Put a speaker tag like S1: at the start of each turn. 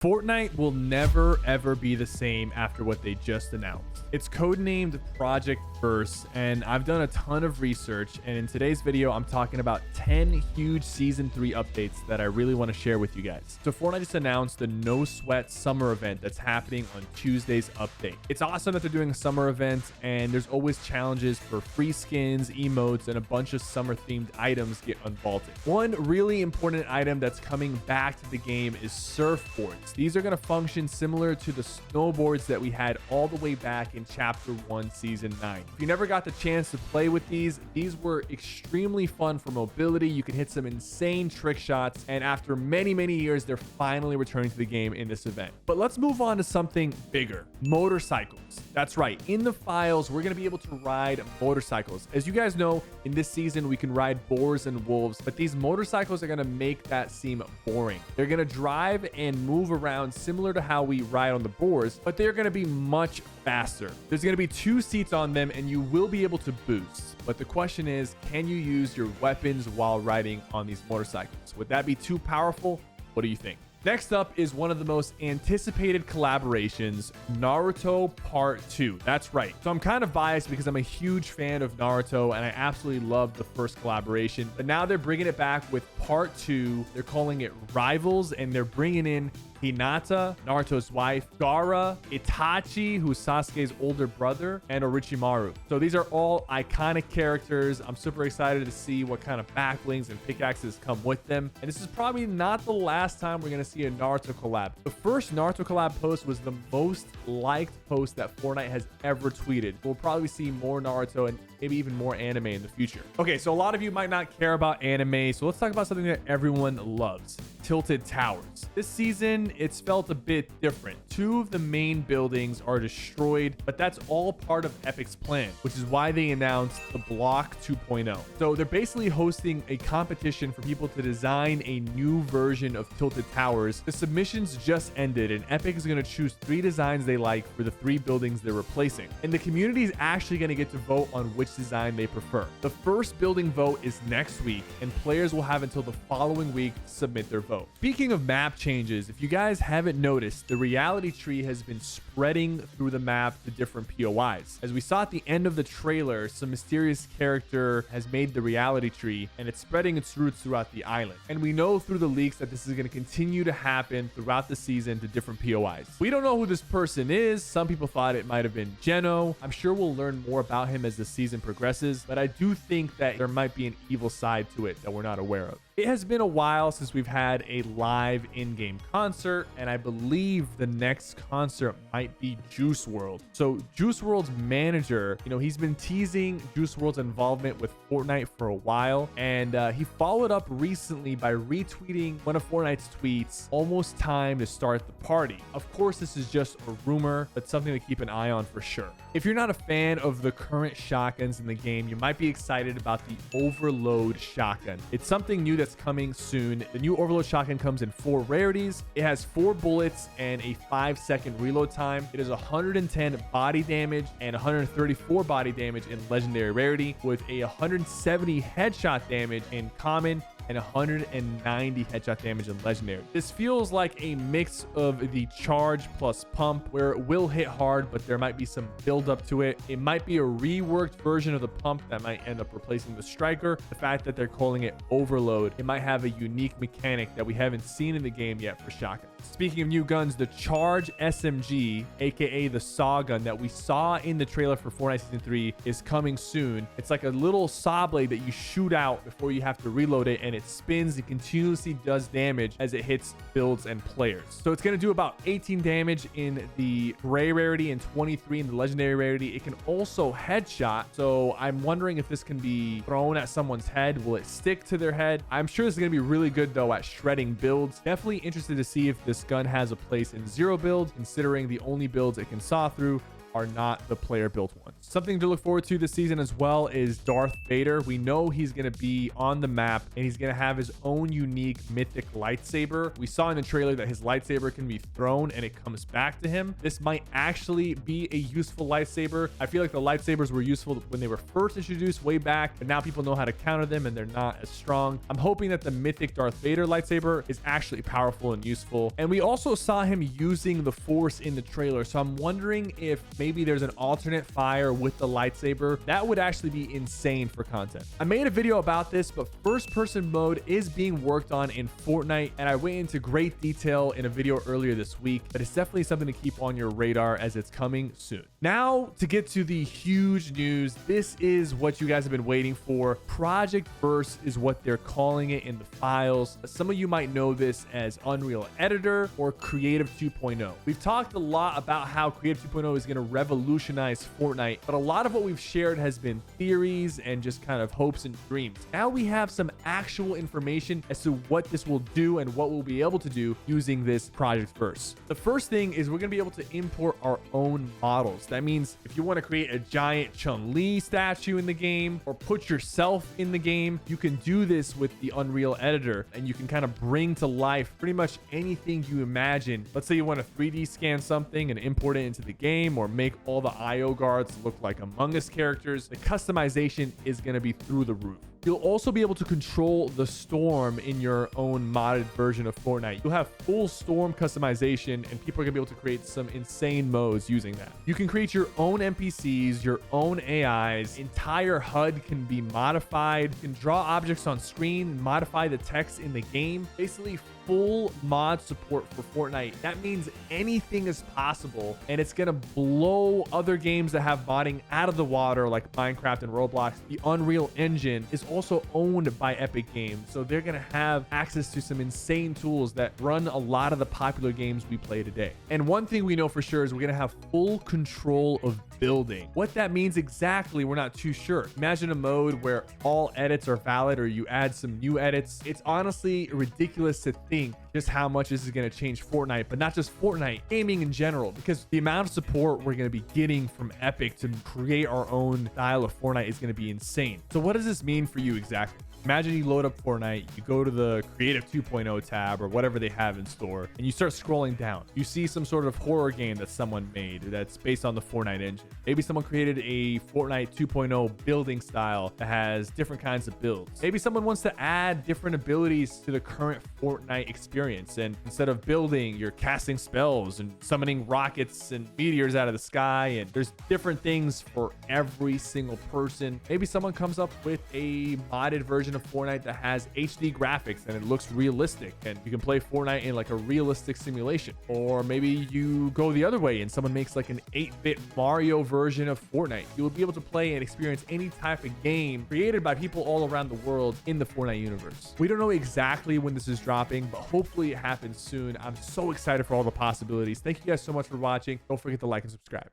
S1: Fortnite will never ever be the same after what they just announced. It's codenamed Project Verse, and I've done a ton of research, and in today's video I'm talking about 10 huge season 3 updates that I really want to share with you guys. So Fortnite just announced the No Sweat summer event that's happening on Tuesday's update. It's awesome that they're doing a summer event, and there's always challenges for free skins, emotes, and a bunch of summer themed items get unvaulted. One really important item that's coming back to the game is surfboards. These are going to function similar to the snowboards that we had all the way back in Chapter 1, Season 9. If you never got the chance to play with these were extremely fun for mobility. You can hit some insane trick shots, and after many years, they're finally returning to the game in this event. But let's move on to something bigger. Motorcycles. That's right. In the files, we're going to be able to ride motorcycles. As you guys know, in this season, we can ride boars and wolves, but these motorcycles are going to make that seem boring. They're going to drive and move around similar to how we ride on the boars, but they're going to be much faster. There's going to be 2 seats on them, and you will be able to boost. But the question is, can you use your weapons while riding on these motorcycles? Would that be too powerful? What do you think? Next up is one of the most anticipated collaborations, Naruto Part 2. That's right. So I'm kind of biased because I'm a huge fan of Naruto and I absolutely love the first collaboration. But now they're bringing it back with Part 2. They're calling it Rivals, and they're bringing in Hinata, Naruto's wife, Gaara, Itachi, who's Sasuke's older brother, and Orochimaru. So these are all iconic characters. I'm super excited to see what kind of backblings and pickaxes come with them. And this is probably not the last time we're going to see a Naruto collab. The first Naruto collab post was the most liked post that Fortnite has ever tweeted. We'll probably see more Naruto and maybe even more anime in the future. Okay, so a lot of you might not care about anime, so let's talk about something that everyone loves. Tilted towers. This season, it's felt a bit different. 2 of the main buildings are destroyed, but that's all part of Epic's plan, which is why they announced the Block 2.0. So they're basically hosting a competition for people to design a new version of Tilted Towers. The submissions just ended, and Epic is going to choose 3 designs they like for the 3 buildings they're replacing. And the community is actually going to get to vote on which design they prefer. The first building vote is next week, and players will have until the following week to submit their vote. Speaking of map changes, if you guys haven't noticed, the reality tree has been spreading through the map to different POIs. As we saw at the end of the trailer, some mysterious character has made the reality tree, and it's spreading its roots throughout the island. And we know through the leaks that this is going to continue to happen throughout the season to different POIs. We don't know who this person is. Some people thought it might have been Geno. I'm sure we'll learn more about him as the season progresses, but I do think that there might be an evil side to it that we're not aware of. It has been a while since we've had a live in-game concert, and I believe the next concert might be Juice WRLD. So Juice WRLD's manager, he's been teasing Juice WRLD's involvement with Fortnite for a while, and he followed up recently by retweeting one of Fortnite's tweets, "Almost time to start the party." Of course, this is just a rumor, but something to keep an eye on for sure. If you're not a fan of the current shotguns in the game, you might be excited about the Overload shotgun. It's something new that's coming soon. The new Overload shotgun comes in 4 rarities. It has 4 bullets and a 5-second reload time. It is 110 body damage and 134 body damage in legendary rarity, with a 170 headshot damage in common and 190 headshot damage in legendary. This feels like a mix of the charge plus pump, where it will hit hard, but there might be some build up to it. It might be a reworked version of the pump that might end up replacing the striker. The fact that they're calling it Overload, it might have a unique mechanic that we haven't seen in the game yet for shotguns. Speaking of new guns, the Charge SMG, aka the saw gun that we saw in the trailer for Fortnite Season 3, is coming soon. It's like a little saw blade that you shoot out before you have to reload it, and it spins and continuously does damage as it hits builds and players. So it's going to do about 18 damage in the gray rarity and 23 in the legendary rarity. It can also headshot, so I'm wondering if this can be thrown at someone's head. Will it stick to their head? I'm sure this is going to be really good though at shredding builds. Definitely interested to see if this gun has a place in 0 builds, considering the only builds it can saw through are not the player built ones. Something to look forward to this season as well is Darth Vader. We know he's going to be on the map and he's going to have his own unique mythic lightsaber. We saw in the trailer that his lightsaber can be thrown and it comes back to him. This might actually be a useful lightsaber. I feel like the lightsabers were useful when they were first introduced way back, but now people know how to counter them and they're not as strong. I'm hoping that the mythic Darth Vader lightsaber is actually powerful and useful. And we also saw him using the Force in the trailer, so I'm wondering if maybe there's an alternate fire with the lightsaber. That would actually be insane for content. I made a video about this, but first person mode is being worked on in Fortnite, and I went into great detail in a video earlier this week, but it's definitely something to keep on your radar as it's coming soon. Now to get to the huge news, this is what you guys have been waiting for. Project Verse is what they're calling it in the files. Some of you might know this as Unreal Editor or Creative 2.0. We've talked a lot about how Creative 2.0 is going to revolutionize Fortnite, but a lot of what we've shared has been theories and just kind of hopes and dreams. Now we have some actual information as to what this will do and what we'll be able to do using this Project Verse. The first thing is we're going to be able to import our own models. That means if you want to create a giant Chun-Li statue in the game or put yourself in the game, you can do this with the Unreal Editor and you can kind of bring to life pretty much anything you imagine. Let's say you want to 3D scan something and import it into the game, or make all the IO guards look like Among Us characters. The customization is going to be through the roof. You'll also be able to control the storm in your own modded version of Fortnite. You'll have full storm customization and people are gonna be able to create some insane modes using that. You can create your own NPCs, your own AIs. Entire HUD can be modified. You can draw objects on screen, modify the text in the game. Basically full mod support for Fortnite. That means anything is possible, and it's gonna blow other games that have modding out of the water like Minecraft and Roblox. The Unreal Engine is also owned by Epic Games, so they're gonna have access to some insane tools that run a lot of the popular games we play today. And one thing we know for sure is we're gonna have full control of building. What that means exactly, we're not too sure. Imagine a mode where all edits are valid or you add some new edits. It's honestly ridiculous to think just how much this is going to change Fortnite, but not just Fortnite, gaming in general, because the amount of support we're going to be getting from Epic to create our own style of Fortnite is going to be insane. So what does this mean for you exactly? Imagine you load up Fortnite, you go to the Creative 2.0 tab or whatever they have in store, and you start scrolling down. You see some sort of horror game that someone made that's based on the Fortnite engine. Maybe someone created a Fortnite 2.0 building style that has different kinds of builds. Maybe someone wants to add different abilities to the current Fortnite experience, and instead of building, you're casting spells and summoning rockets and meteors out of the sky, and there's different things for every single person. Maybe someone comes up with a modded version of Fortnite that has HD graphics and it looks realistic, and you can play Fortnite in like a realistic simulation. Or maybe you go the other way and someone makes like an 8-bit Mario version of Fortnite. You will be able to play and experience any type of game created by people all around the world in the Fortnite universe. We don't know exactly when this is dropping, but hopefully it happens soon. I'm so excited for all the possibilities. Thank you guys so much for watching. Don't forget to like and subscribe.